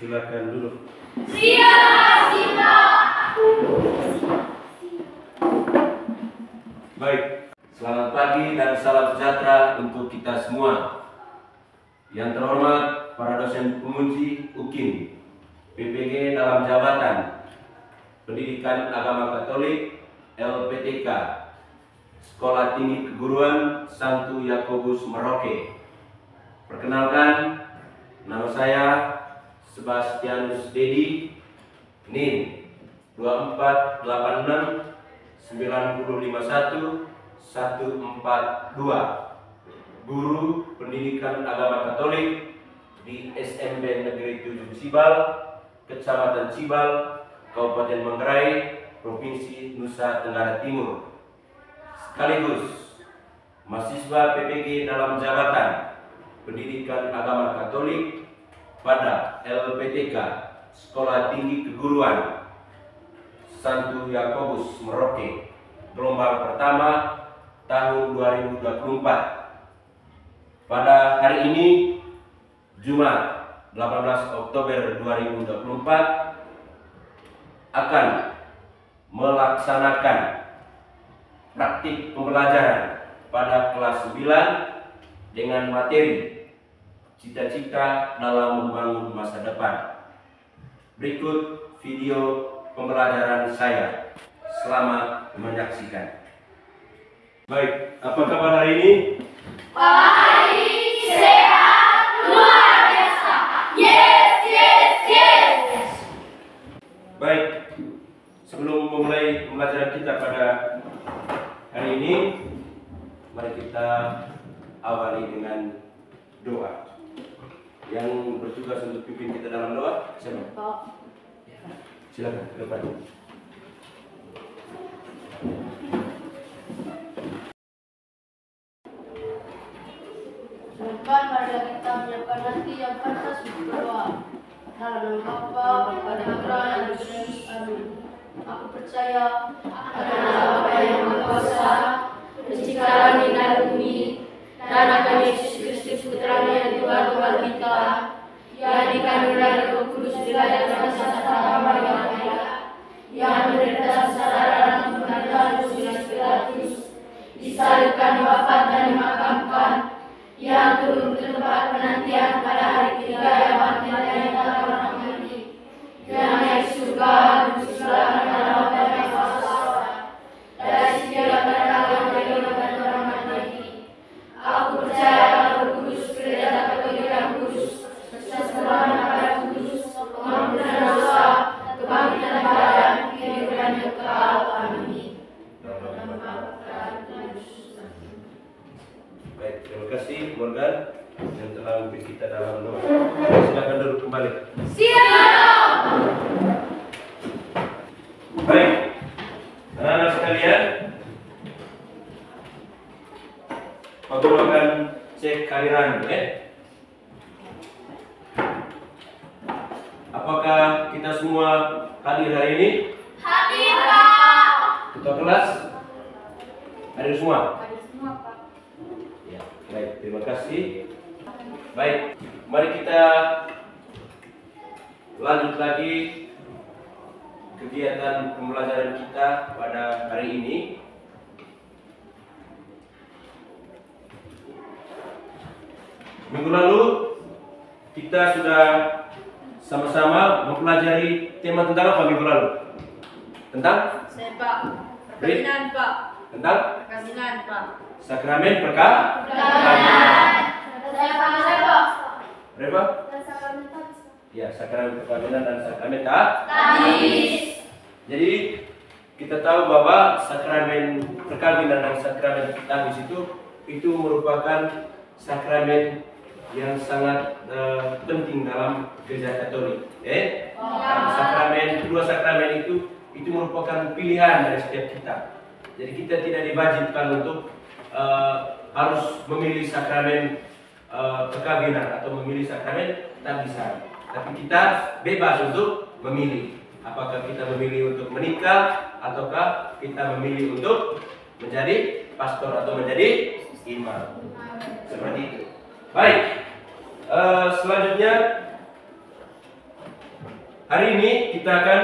Silakan duduk. Baik, selamat pagi dan salam sejahtera untuk kita semua. Yang terhormat para dosen penguji UKIM, PPG dalam jabatan Pendidikan Agama Katolik LPTK, Sekolah Tinggi Keguruan Santo Yakobus Merauke. Perkenalkan, nama saya Sebastianus Dedi, NIM 2486 9051 142, Guru Pendidikan Agama Katolik di SMP Negeri 7 Cibal, Kecamatan Cibal, Kabupaten Manggarai, Provinsi Nusa Tenggara Timur. Sekaligus mahasiswa PPG dalam jabatan Pendidikan Agama Katolik pada LPTK, Sekolah Tinggi Keguruan Santo Yakobus Merauke, gelombang pertama tahun 2024. Pada hari ini, Jumat 18 Oktober 2024, akan melaksanakan praktik pembelajaran pada kelas 9 dengan materi cita-cita dalam membangun masa depan. Berikut video pembelajaran saya. Selamat menyaksikan. Baik, apa kabar hari ini? Baik, sehat, luar biasa. Yes, yes, yes. Baik, sebelum memulai pembelajaran kita pada hari ini, mari kita awali dengan doa. Yang bertugas untuk pimpin kita dalam doa, siapa? Silakan ke depan. Bukan pada kita menyiapkan hati yang pantas untuk berdoa. Dalam nama Bapa, Putra dan Roh Kudus. Amin. Aku percaya akan Bapa yang Maha Kuasa, Pencipta langit dan bumi, dan akan Yesus Kristus Putra-Nya yang Tuhan kita, yang dikandung dari Roh Kudus dilahirkan secara Maria, yang menderita secara dalam pemerintahan Pontius Pilatus, disalibkan, wafat dan dimakamkan, yang turun ke tempat penantian pada hari ketiga yang bangkit dari antara orang mati, yang naik surga menuju sebelah kanan Bapa yang Kuasa, dari situ akan datang yang menjadi orang mati. Aku percaya pada Roh Kudus, Gereja Katolik yang kudus, persekutuan yang kudus, pengampunan dosa, kebangkitan badan, kehidupan yang kekal. Amin. Baik, terima kasih Morgan yang telah memimpin kita dalam doa. Silakan duduk kembali. Siap. Baik, anak-anak sekalian, aku akan cek kehadiran, Apakah kita semua hadir hari ini? Hadir, Pak. Ketua kelas hadir semua? Hadir semua, Pak. Ya, baik, terima kasih. Baik, mari kita lanjut lagi kegiatan pembelajaran kita pada hari ini. Minggu lalu kita sudah sama-sama mempelajari tema tentang apa minggu lalu? Tentang? Sepak. Perkawinan, Pak. Tentang? Perkawinan, Pak. Sakramen perkawinan. Berapa? Ya, sakramen perkawinan dan sakramen Tadis. Jadi kita tahu bahwa sakramen perkawinan dan sakramen tadis itu merupakan sakramen yang sangat penting dalam Gereja Katolik. Kedua sakramen itu merupakan pilihan dari setiap kita. Jadi kita tidak diwajibkan untuk harus memilih sakramen perkawinan atau memilih sakramen tadisan. Tapi kita bebas untuk memilih. Apakah kita memilih untuk menikah ataukah kita memilih untuk menjadi pastor atau menjadi imam. Seperti itu. Baik. Selanjutnya Hari ini kita akan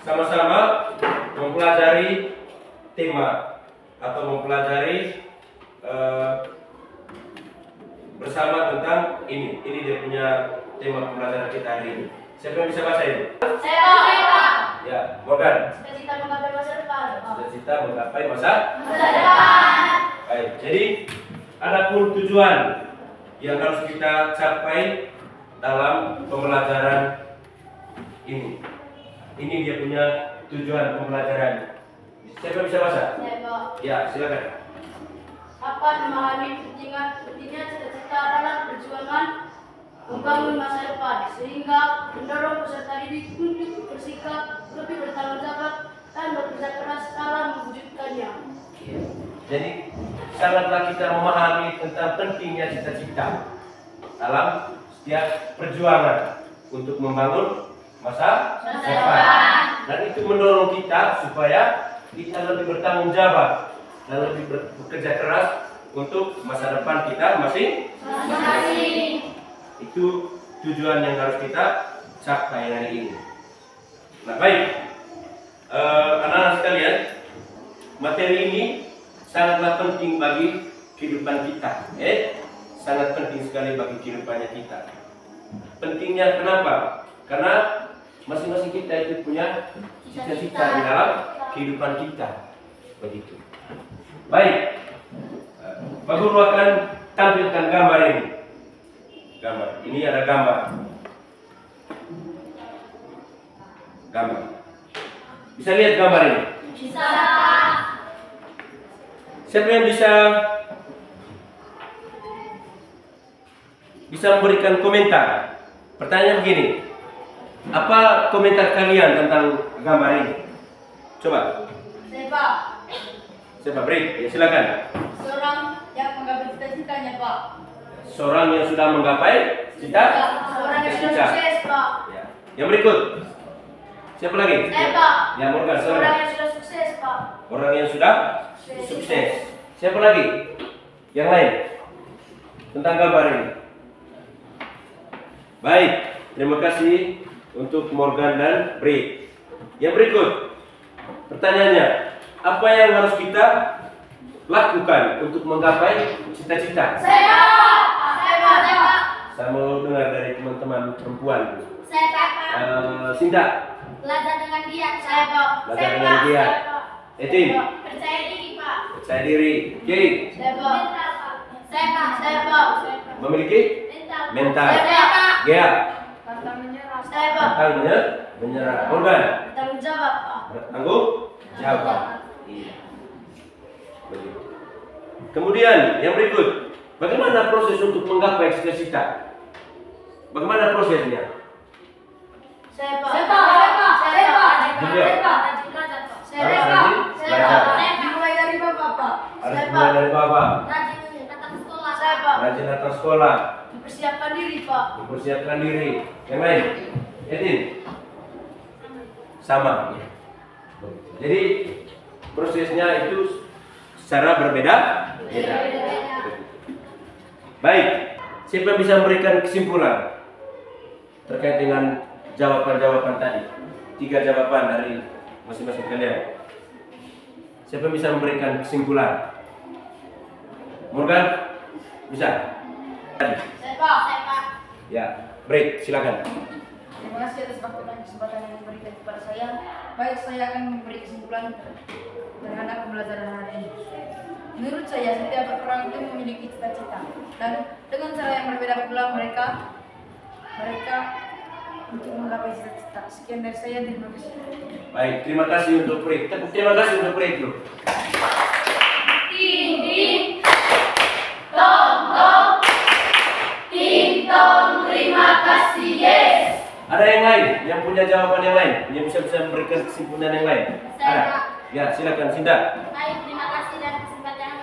sama-sama mempelajari tema atau mempelajari bersama tentang ini. Ini dia punya tema pembelajaran kita hari ini. Siapa yang bisa baca ini? Saya. Ya, Morgan. Cita-cita menggapai masa depan. Cita-cita menggapai masa depan. baik. Jadi, adapun tujuan yang harus kita capai dalam pembelajaran ini. Ini dia punya tujuan pembelajaran. Siapa bisa baca? Saya, Pak. Ya, silakan. Dapat memahami pentingnya cita-cita dalam perjuangan membangun masa depan, sehingga mendorong peserta didik untuk bersikap lebih bertanggung jawab dan bekerja keras dalam mewujudkannya. Jadi, sangatlah kita memahami tentang pentingnya cita-cita dalam setiap perjuangan untuk membangun masa depan. Dan itu mendorong kita supaya kita lebih bertanggung jawab dan lebih bekerja keras untuk masa depan kita masing-masing. Itu tujuan yang harus kita capai hari ini. Nah, baik, anak-anak sekalian, materi ini sangatlah penting bagi kehidupan kita. Sangat penting sekali bagi kehidupannya kita. Pentingnya kenapa? Karena masing-masing kita itu punya cita-cita di dalam kehidupan kita. Begitu. Baik, Pak Guru akan tampilkan gambar ini. Gambar. Ini ada gambar. Gambar. Bisa lihat gambar ini? Bisa. Siapa yang bisa memberikan komentar? Pertanyaan begini. Apa komentar kalian tentang gambar ini? Coba. Saya, Pak. Siapa beri? Ya, silakan. Seorang yang menggapai cita-citanya, Pak. Seorang yang sudah menggapai Seorang yang sudah sukses, Pak. Ya. Yang berikut. Siapa lagi? Saya, Pak. Ya, Morgan. Seorang yang sudah sukses, Pak. Orang yang sudah sukses. Siapa lagi? Yang lain? Tentang gambar ini. Baik, terima kasih untuk Morgan dan Bri. Yang berikut. Pertanyaannya, apa yang harus kita lakukan untuk menggapai cita-cita? Saya, Pak. Saya mau dengar dari teman-teman perempuan. Saya, Pak. Sinta. Belajar dengan giat. Saya, Pak. Belajar dengan giat. Etin. Percaya diri, Pak. Percaya diri. Kiai. Saya, Pak. Saya, Pak. Saya, Pak. Memiliki mental. Saya, Pak. Gea. Pantang menyerah. Saya, Pak. Pantang menyerah. Morgan. Bertanggung jawab, Pak. Bertanggung jawab. Iya. Begitu. Kemudian yang berikut, bagaimana proses untuk menggapai cita-cita? Bagaimana prosesnya? Saya, Pak. Saya, Pak. Saya, Pak. Juga. Saya, Pak. Rajin belajar, Pak. Saya, Harus Pak. rajin Saya, belajar. Pak. Dimulai dari Bapak, Pak. Harus Saya, mulai Pak. dari bawah. Rajin datang ke sekolah. Saya, Pak. Rajin datang sekolah. Mempersiapkan diri, Pak. Mempersiapkan diri. Yang lain? Etin? Sama. Jadi prosesnya itu secara berbeda. Baik, siapa yang bisa memberikan kesimpulan terkait dengan jawaban-jawaban tadi? 3 jawaban dari masing-masing kalian. Siapa yang bisa memberikan kesimpulan? Morgan? Bisa? Saya, Pak. Saya, Pak. Ya, break, silakan. Terima kasih atas waktu dan kesempatan yang diberikan kepada saya. Baik, saya akan memberi kesimpulan terhadap pembelajaran hari ini. Menurut saya, setiap orang itu memiliki cita-cita, dan dengan cara yang berbeda pula mereka untuk menggapai cita-cita. Sekian dari saya, terima kasih. Baik, terima kasih untuk break. Terima kasih untuk break, bro. Ding, ding. Tong, tong. Ding, tong. Terima kasih, yes. Ada yang lain yang punya jawaban yang lain, yang bisa memberikan kesimpulan yang lain? Saya, Ada? Pak. Ya, silakan Sinda. Baik, terima kasih dan kesempatan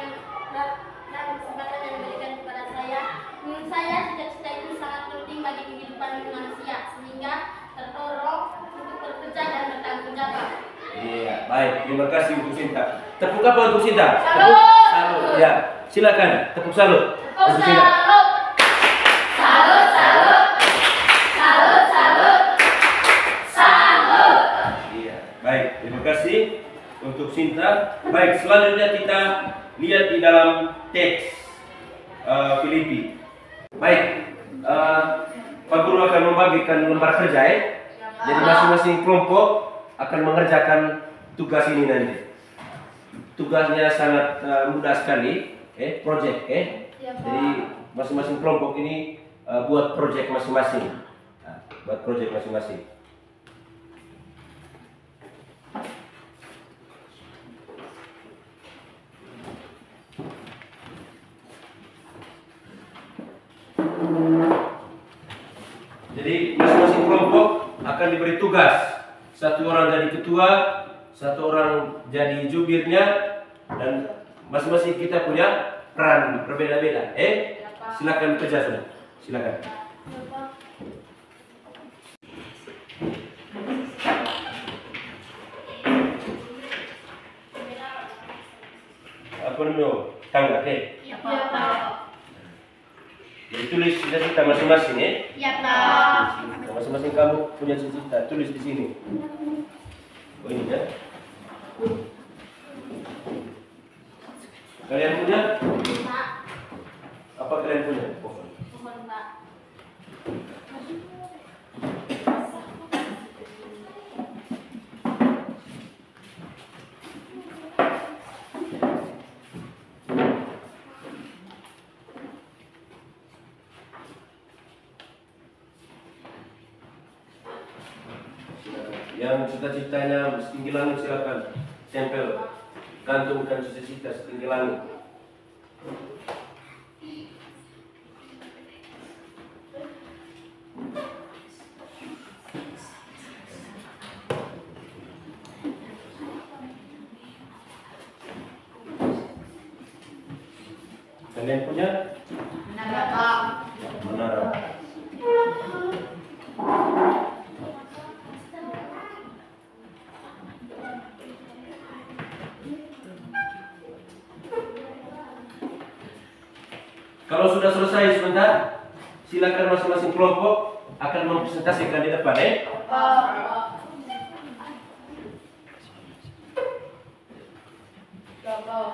yang diberikan kepada saya. Menurut saya, cita-cita itu sangat penting bagi kehidupan manusia, sehingga terdorong untuk bekerja dan bertanggung jawab. Iya, baik. Terima kasih untuk Sinta. Tepuk apa untuk Sinta? Salut. Tepuk salut. Ya, silakan. Tepuk salut. Untuk Sinta. Salut, salut, salut, salut, salut, untuk Sinta. Baik, selanjutnya kita lihat di dalam teks Filipi. Baik, Pak Guru akan membagikan lembar kerja ya. Jadi masing-masing kelompok akan mengerjakan tugas ini nanti. Tugasnya sangat mudah sekali, project. Jadi masing-masing kelompok ini buat project masing-masing. Buat project masing-masing. Jadi masing-masing kelompok akan diberi tugas. Satu orang jadi ketua, satu orang jadi jubirnya, dan masing-masing kita punya peran berbeda-beda. Silakan kerja sudah. Silakan. Apa namanya? Tangga, Ya, Pak. Jadi tulis cita-cita masing-masing ya. Ya, Pak. Masing-masing kamu punya cita-cita, tulis di sini. Oh ini ya. Kalian punya? Pak. Apa kalian punya? Mohon, Pak. Yang cita-citanya setinggi langit silakan tempel, gantungkan cita-cita setinggi langit. Kalian punya? Ya, Pak. Menara. Kalau sudah selesai sebentar, silakan masing-masing kelompok akan mempresentasikan di depan Pak. Ya, Pak.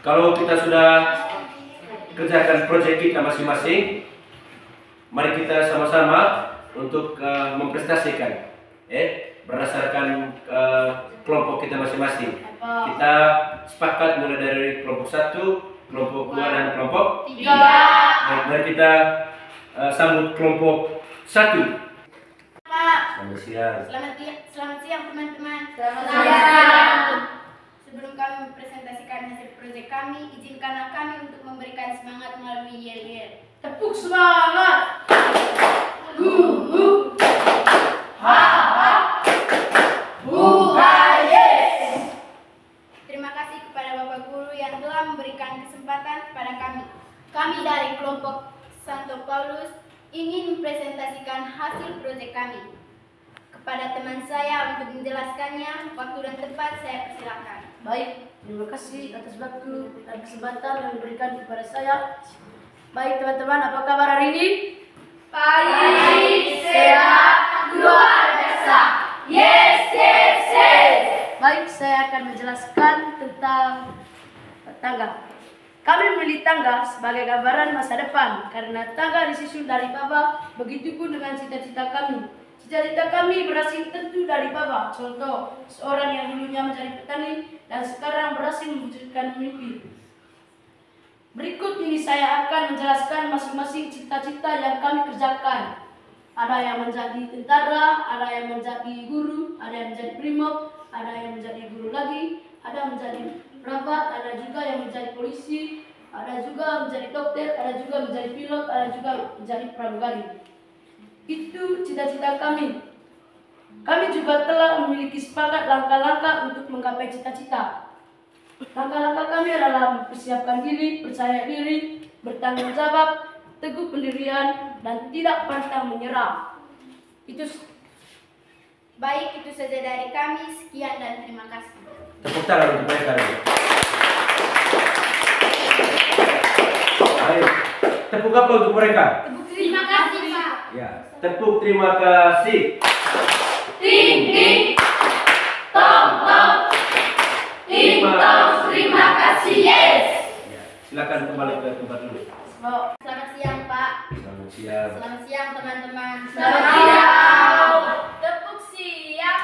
Kalau kita sudah kerjakan proyek kita masing-masing, mari kita sama-sama untuk mempresentasikan berdasarkan kelompok kita masing-masing. Kita sepakat mulai dari kelompok 1, kelompok 2 dan kelompok 3. Baik, mari kita sambut kelompok 1. Pak. Selamat siang. Selamat siang teman-teman. Selamat siang. Sebelum kami mempresentasikan hasil proyek kami, izinkanlah kami untuk memberikan semangat melalui yel-yel. Tepuk semangat. Terima kasih kepada Bapak Guru yang telah memberikan kesempatan kepada kami. Kami dari kelompok Santo Paulus ingin mempresentasikan hasil proyek kami. Kepada teman saya untuk menjelaskannya, waktu dan tempat saya persilakan. Baik, terima kasih atas waktu dan kesempatan yang diberikan kepada saya. Baik teman-teman, apa kabar hari ini? Baik, sehat, luar biasa. Yes. Baik, saya akan menjelaskan tentang tangga. Kami memilih tangga sebagai gambaran masa depan karena tangga disusun dari bawah, begitupun dengan cita-cita kami. Cita-cita kami berhasil tentu dari bawah. Contoh, seorang yang dulunya menjadi petani dan sekarang berhasil mewujudkan mimpi. Berikut ini saya akan menjelaskan masing-masing cita-cita yang kami kerjakan. Ada yang menjadi tentara, ada yang menjadi guru, ada yang menjadi brimob, ada yang menjadi guru lagi, ada yang menjadi perawat, ada juga yang menjadi polisi, ada juga menjadi dokter, ada juga menjadi pilot, ada juga menjadi pramugari. Itu cita-cita kami. Kami juga telah memiliki sepakat langkah-langkah untuk menggapai cita-cita. Langkah-langkah kami adalah mempersiapkan diri, percaya diri, bertanggung jawab, teguh pendirian, dan tidak pantang menyerah. Baik, itu saja dari kami. Sekian dan terima kasih. Tepuk tangan untuk mereka. Baik. tepuk apa untuk mereka? Terima kasih, Pak. Ya, tepuk terima kasih. Ting ting, tong tong, ting tong. Terima kasih, yes. Ya, silakan kembali ke tempat dulu. Selamat siang, Pak. Selamat siang. Selamat siang, teman-teman. Selamat siang. Tepuk siap.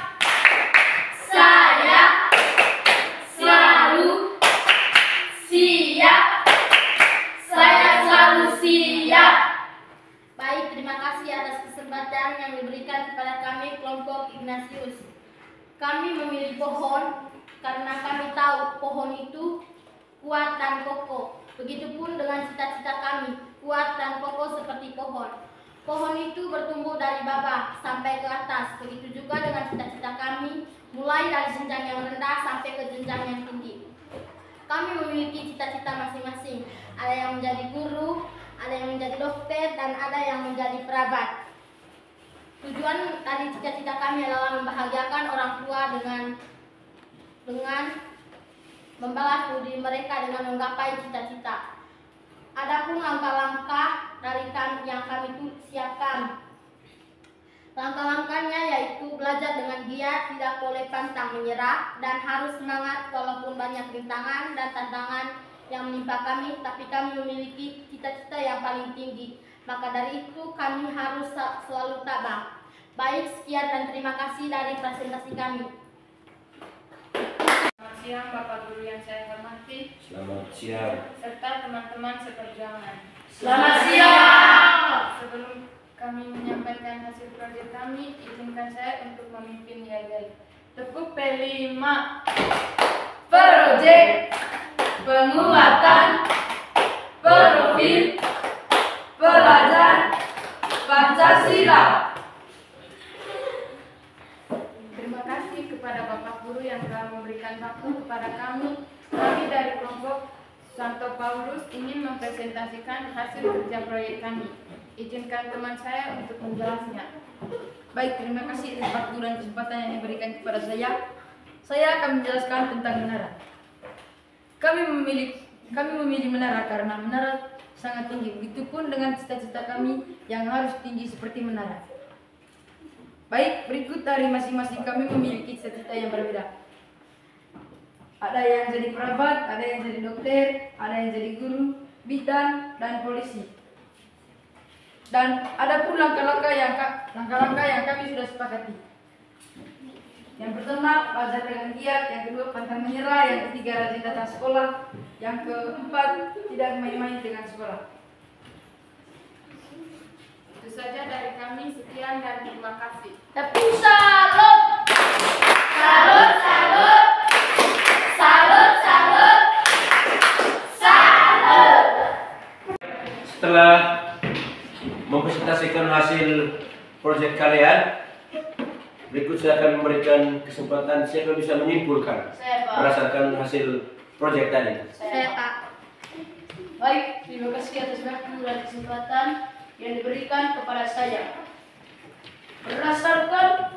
Saya selalu siap. Saya selalu siap. Baik, terima kasih atas kesempatan yang diberikan kepada kami kelompok Ignatius. Kami memilih pohon karena kami tahu pohon itu kuat dan kokoh. Begitupun dengan cita-cita kami, kuat dan kokoh seperti pohon. Pohon itu bertumbuh dari bawah sampai ke atas. Begitu juga dengan cita-cita kami, mulai dari jenjang yang rendah sampai ke jenjang yang tinggi. Kami memiliki cita-cita masing-masing. Ada yang menjadi guru, ada yang menjadi dokter, dan ada yang menjadi perawat. Tujuan dari cita-cita kami adalah membahagiakan orang tua dengan membalas budi mereka dengan menggapai cita-cita. Adapun langkah-langkah dari yang kami siapkan. Langkah-langkahnya yaitu belajar dengan giat, tidak boleh pantang menyerah, dan harus semangat walaupun banyak rintangan dan tantangan yang menimpa kami, tapi kami memiliki cita-cita yang paling tinggi. Maka dari itu kami harus selalu tabah. Baik, sekian dan terima kasih dari presentasi kami. Selamat siang Bapak Guru yang saya hormati, Selamat siang. serta teman-teman seperjuangan. Selamat siang. Sebelum kami menyampaikan hasil proyek kami, izinkan saya untuk memimpin yel-yel. Tepuk P5. Proyek penguatan profil pelajar Pancasila. Terima kasih kepada Bapak Guru yang telah memberikan waktu kepada kami. Kami dari kelompok Santo Paulus ingin mempresentasikan hasil kerja proyek kami. Izinkan teman saya untuk menjelasnya. Baik, terima kasih atas waktu dan kesempatan yang diberikan kepada saya. Saya akan menjelaskan tentang menara. Kami memilih menara karena menara sangat tinggi. Begitupun dengan cita-cita kami yang harus tinggi seperti menara. Baik, berikut dari masing-masing kami memiliki cita-cita yang berbeda. Ada yang jadi perawat, ada yang jadi dokter, ada yang jadi guru, bidan, dan polisi. Dan ada pun langkah-langkah yang kami sudah sepakati. Yang pertama, belajar dengan giat. Yang kedua, pantang menyerah. Yang ketiga, rajin datang sekolah. Yang keempat, tidak main-main dengan sekolah. Itu saja dari kami. Sekian dan terima kasih. Tepuk salut. Salut, salut. Salut, salut. Salut. Setelah mempresentasikan hasil proyek kalian, berikut saya akan memberikan kesempatan siapa bisa menyimpulkan Saya, Pak. berdasarkan hasil proyek tadi. Saya, Pak. Baik, terima kasih atas waktu dan kesempatan yang diberikan kepada saya. Berdasarkan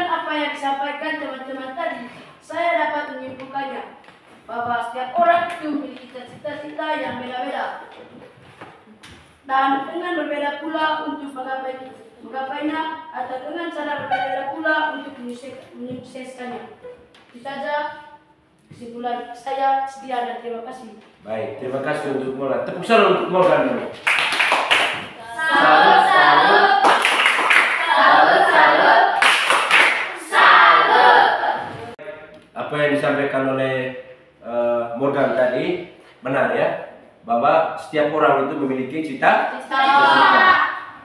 apa yang disampaikan teman-teman tadi, saya dapat menyimpulkannya bahwa setiap orang itu memiliki cita-cita yang beda-beda. Dan dengan berbeda pula untuk menggapainya atau dengan cara berbeda pula untuk menyukseskannya. Itu saja kesimpulan saya. Sekian dan terima kasih. Baik, terima kasih untuk Morgan. Tepuk salut untuk Morgan dulu. Salut, salut. Salut, salut. Salut. Apa yang disampaikan oleh Morgan tadi benar ya, bahwa setiap orang itu memiliki cita-cita.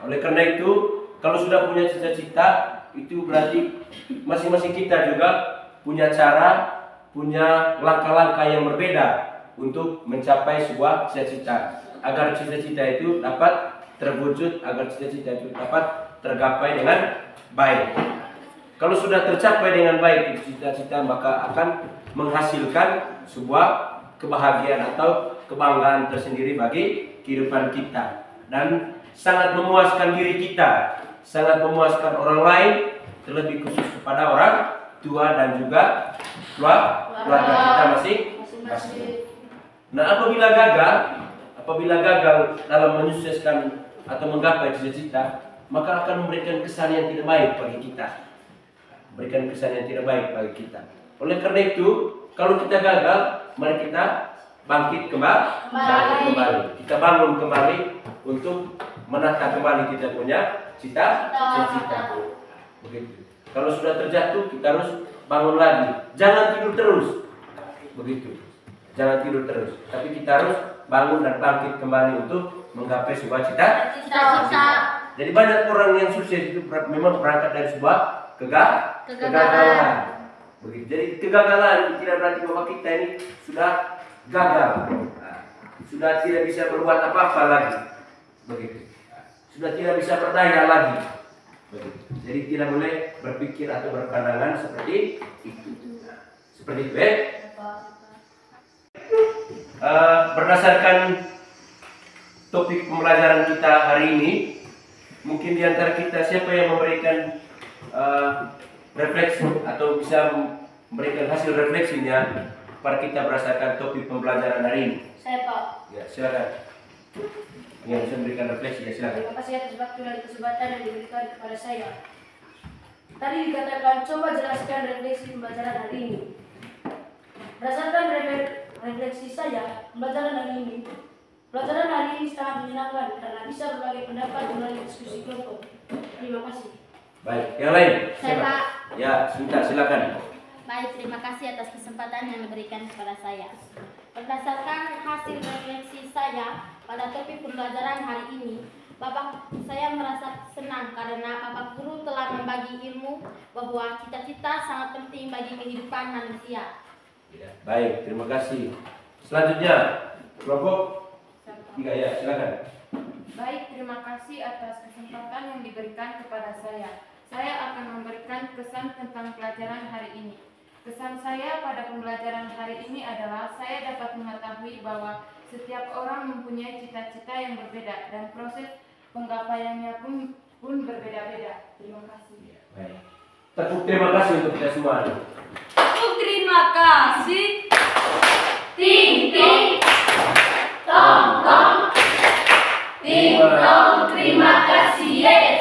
Oleh karena itu, kalau sudah punya cita-cita, itu berarti masing-masing kita juga punya cara, punya langkah-langkah yang berbeda untuk mencapai sebuah cita-cita, agar cita-cita itu dapat terwujud, agar cita-cita itu dapat tergapai dengan baik. Kalau sudah tercapai dengan baik cita-cita, maka akan menghasilkan sebuah kebahagiaan atau kebanggaan tersendiri bagi kehidupan kita, dan sangat memuaskan diri kita, sangat memuaskan orang lain, terlebih khusus kepada orang tua dan juga keluarga kita masing-masing. Nah, apabila apabila gagal dalam menyukseskan atau menggapai cita-cita, maka akan memberikan kesan yang tidak baik bagi kita. Memberikan kesan yang tidak baik bagi kita. Oleh karena itu, kalau kita gagal, mari kita bangkit kembali. Kita bangun kembali untuk menata kembali kita punya cita-cita. Begitu. Kalau sudah terjatuh, kita harus bangun lagi. Jangan tidur terus. Begitu. Jangan tidur terus. Tapi kita harus bangun dan bangkit kembali untuk menggapai sebuah cita-cita. Jadi banyak orang yang sukses itu memang berangkat dari sebuah kegagalan. Begitu. Jadi kegagalan tidak berarti bahwa kita ini sudah gagal. Sudah tidak bisa berbuat apa-apa lagi. Begitu. Sudah tidak bisa berdaya lagi. Begitu. Jadi tidak boleh berpikir atau berpandangan seperti itu. Seperti itu, berdasarkan topik pembelajaran kita hari ini, mungkin di antara kita siapa yang memberikan refleksi atau bisa memberikan hasil refleksinya kepada kita berdasarkan topik pembelajaran hari ini? Saya, Pak. Ya, silakan. Yang bisa memberikan refleksi, ya silakan. Terima kasih atas waktu dan kesempatan yang diberikan kepada saya. Tadi dikatakan coba jelaskan refleksi pembelajaran hari ini. Berdasarkan refleksi saya, pembelajaran hari ini sangat menyenangkan karena bisa berbagai pendapat melalui diskusi kelompok. Terima kasih. Baik, yang lain? Saya, Pak. Ya, sebentar, silakan. Baik, terima kasih atas kesempatan yang diberikan kepada saya. Berdasarkan hasil refleksi saya pada topik pembelajaran hari ini, Bapak saya merasa senang karena Bapak Guru telah membagi ilmu bahwa cita-cita sangat penting bagi kehidupan manusia. Ya, baik, terima kasih. Selanjutnya, kelompok 3, ya, silakan. Baik, terima kasih atas kesempatan yang diberikan kepada saya. Saya akan memberikan kesan tentang pelajaran hari ini. Kesan saya pada pembelajaran hari ini adalah saya dapat mengetahui bahwa setiap orang mempunyai cita-cita yang berbeda dan proses penggapaiannya pun berbeda-beda. Terima kasih. Baik. Tepuk terima kasih untuk kita semua. Terima kasih. Ting ting, tong tong, ting tong. Terima kasih, yes.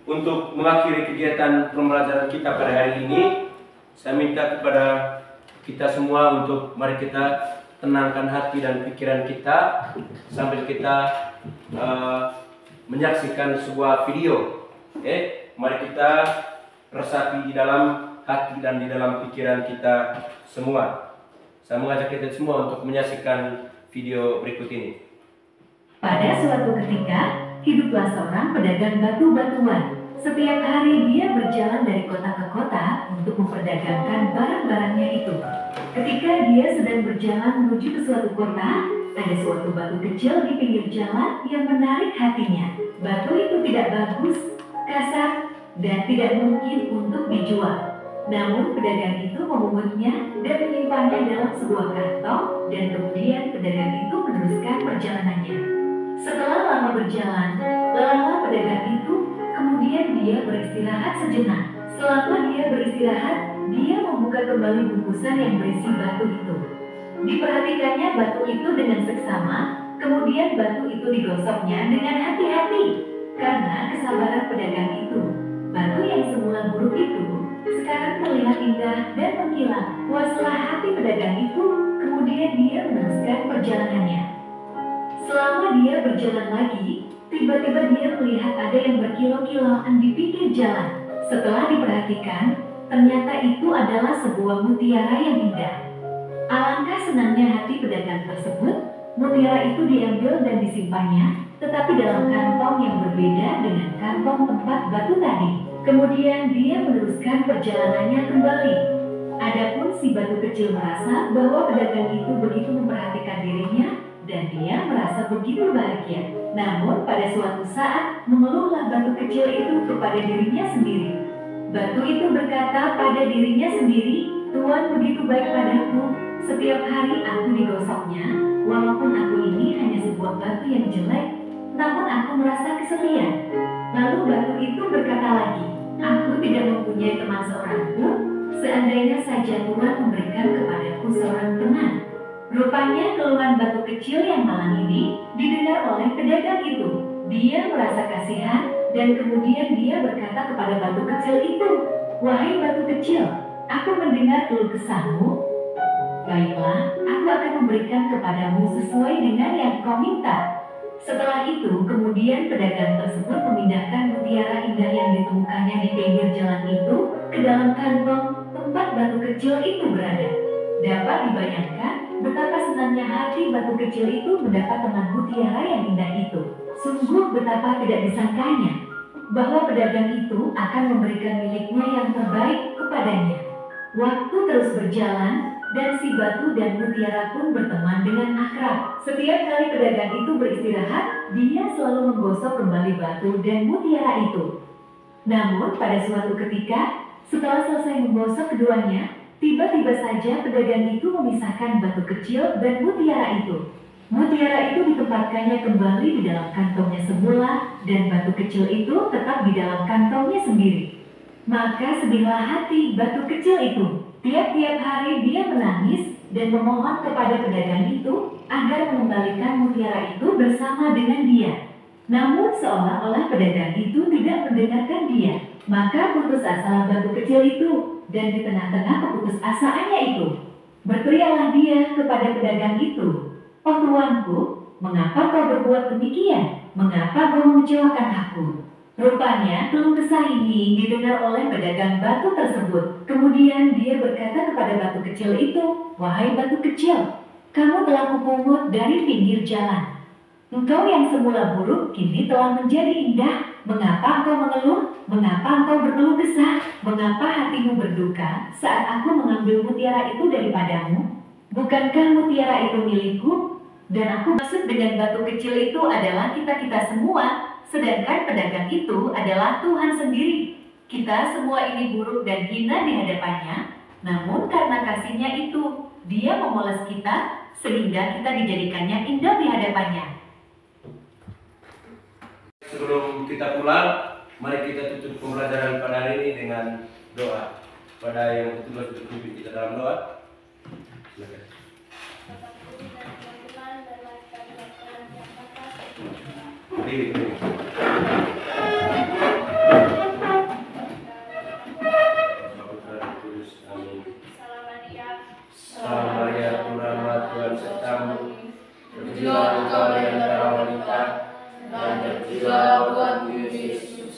Untuk mengakhiri kegiatan pembelajaran kita pada hari ini, saya minta kepada kita semua untuk mari kita tenangkan hati dan pikiran kita sambil kita menyaksikan sebuah video. Mari kita resapi di dalam hati dan di dalam pikiran kita semua. Saya mengajak kita semua untuk menyaksikan video berikut ini. Pada suatu ketika, hiduplah seorang pedagang batu-batuan. Setiap hari dia berjalan dari kota ke kota untuk memperdagangkan barang-barangnya itu. Ketika dia sedang berjalan menuju ke suatu kota, ada suatu batu kecil di pinggir jalan yang menarik hatinya. Batu itu tidak bagus, kasar, dan tidak mungkin untuk dijual. Namun pedagang itu memungutnya dan menyimpannya dalam sebuah kantong, dan kemudian pedagang itu meneruskan perjalanannya. Setelah lama berjalan, lelah pedagang itu, kemudian dia beristirahat sejenak. Selama dia beristirahat, dia membuka kembali bungkusan yang berisi batu itu. Diperhatikannya batu itu dengan seksama, kemudian batu itu digosoknya dengan hati-hati. Karena kesabaran pedagang itu, batu yang semula buruk itu sekarang terlihat indah dan mengkilat. Puaslah hati pedagang itu, kemudian dia meneruskan perjalanannya. Selama dia berjalan lagi, tiba-tiba dia melihat ada yang berkilau-kilauan di pinggir jalan. Setelah diperhatikan, ternyata itu adalah sebuah mutiara yang indah. Alangkah senangnya hati pedagang tersebut. Mutiara itu diambil dan disimpannya, tetapi dalam kantong yang berbeda dengan kantong tempat batu tadi. Kemudian dia meneruskan perjalanannya kembali. Adapun si batu kecil merasa bahwa pedagang itu begitu memperhatikan dirinya dan dia merasa begitu bahagia. Namun pada suatu saat mengeluhlah batu kecil itu kepada dirinya sendiri. Batu itu berkata pada dirinya sendiri, "Tuhan begitu baik padaku, setiap hari aku digosoknya, walaupun aku ini hanya sebuah batu yang jelek, namun aku merasa kesepian." Lalu batu itu berkata lagi, "Aku tidak mempunyai teman seorang pun, seandainya saja Tuhan memberikan kepadaku seorang teman." Rupanya keluhan batu kecil yang malang ini didengar oleh pedagang itu. Dia merasa kasihan dan kemudian dia berkata kepada batu kecil itu, "Wahai batu kecil, aku mendengar keluh kesahmu. Baiklah, aku akan memberikan kepadamu sesuai dengan yang kau minta." Setelah itu, kemudian pedagang tersebut memindahkan mutiara indah yang ditemukannya di pinggir jalan itu ke dalam kantong tempat batu kecil itu berada. Dapat dibayangkan betapa senangnya hati batu kecil itu mendapat teman mutiara yang indah itu. Sungguh betapa tidak disangkanya bahwa pedagang itu akan memberikan miliknya yang terbaik kepadanya. Waktu terus berjalan dan si batu dan mutiara pun berteman dengan akrab. Setiap kali pedagang itu beristirahat, dia selalu menggosok kembali batu dan mutiara itu. Namun pada suatu ketika, setelah selesai menggosok keduanya, tiba-tiba saja pedagang itu memisahkan batu kecil dan mutiara itu. Mutiara itu ditempatkannya kembali di dalam kantongnya semula dan batu kecil itu tetap di dalam kantongnya sendiri. Maka sedihlah hati batu kecil itu. Tiap-tiap hari dia menangis dan memohon kepada pedagang itu agar mengembalikan mutiara itu bersama dengan dia. Namun seolah-olah pedagang itu tidak mendengarkan dia. Maka putus asa batu kecil itu, dan di tengah-tengah keputusasaannya itu, berteriaklah dia kepada pedagang itu, "Oh tuanku, mengapa kau berbuat demikian? Mengapa kau mengecewakan aku?" Rupanya keluh kesah ini didengar oleh pedagang batu tersebut. Kemudian dia berkata kepada batu kecil itu, "Wahai batu kecil, kamu telah kupungut dari pinggir jalan. Engkau yang semula buruk kini telah menjadi indah. Mengapa engkau mengeluh? Mengapa engkau berkeluh kesah? Mengapa hatimu berduka saat aku mengambil mutiara itu daripadamu? Bukankah mutiara itu milikku? Dan aku maksud dengan batu kecil itu adalah kita-kita semua. Sedangkan pedagang itu adalah Tuhan sendiri. Kita semua ini buruk dan hina di hadapannya. Namun karena kasih-Nya itu, Dia memoles kita sehingga kita dijadikannya indah di hadapannya." Sebelum kita pulang, mari kita tutup pembelajaran pada hari ini dengan doa. Pada yang kedua, tutup kita dalam doa. Silakan. Berdiri. Salam Maria, penuh rahmat, Tuhan sertamu. Terpujilah engkau di antara wanita, dan terpujilah buatmu Yesus.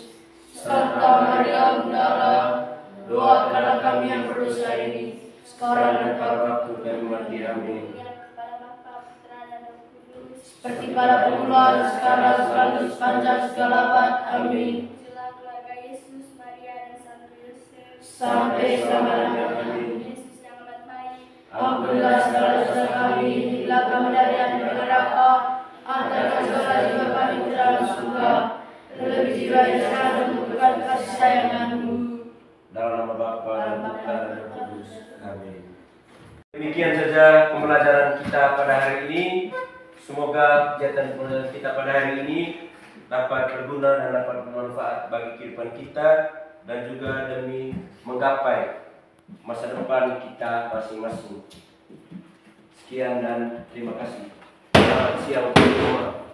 Serta Maria Bunda Allah, doakanlah kami yang berdosa ini, sekarang dan pada waktu kami mati. Amin. Seperti pada permulaan, sekarang, selalu, sepanjang segala abad. Amin. Sampai selama-lamanya. Amin. Ampunilah segala dosa kami, bila kami dari api neraka, antarkan segala jiwa kami ke dalam surga, terlebih jiwa yang sangat membutuhkan kasih sayang-Mu. Dalam nama Bapa dan Putra dan Roh Kudus. Amin. Demikian saja pembelajaran kita pada hari ini. Semoga kegiatan pembelajaran kita pada hari ini dapat berguna dan dapat bermanfaat bagi kehidupan kita dan juga demi menggapai masa depan kita masing-masing. Sekian dan terima kasih. Selamat siang semua.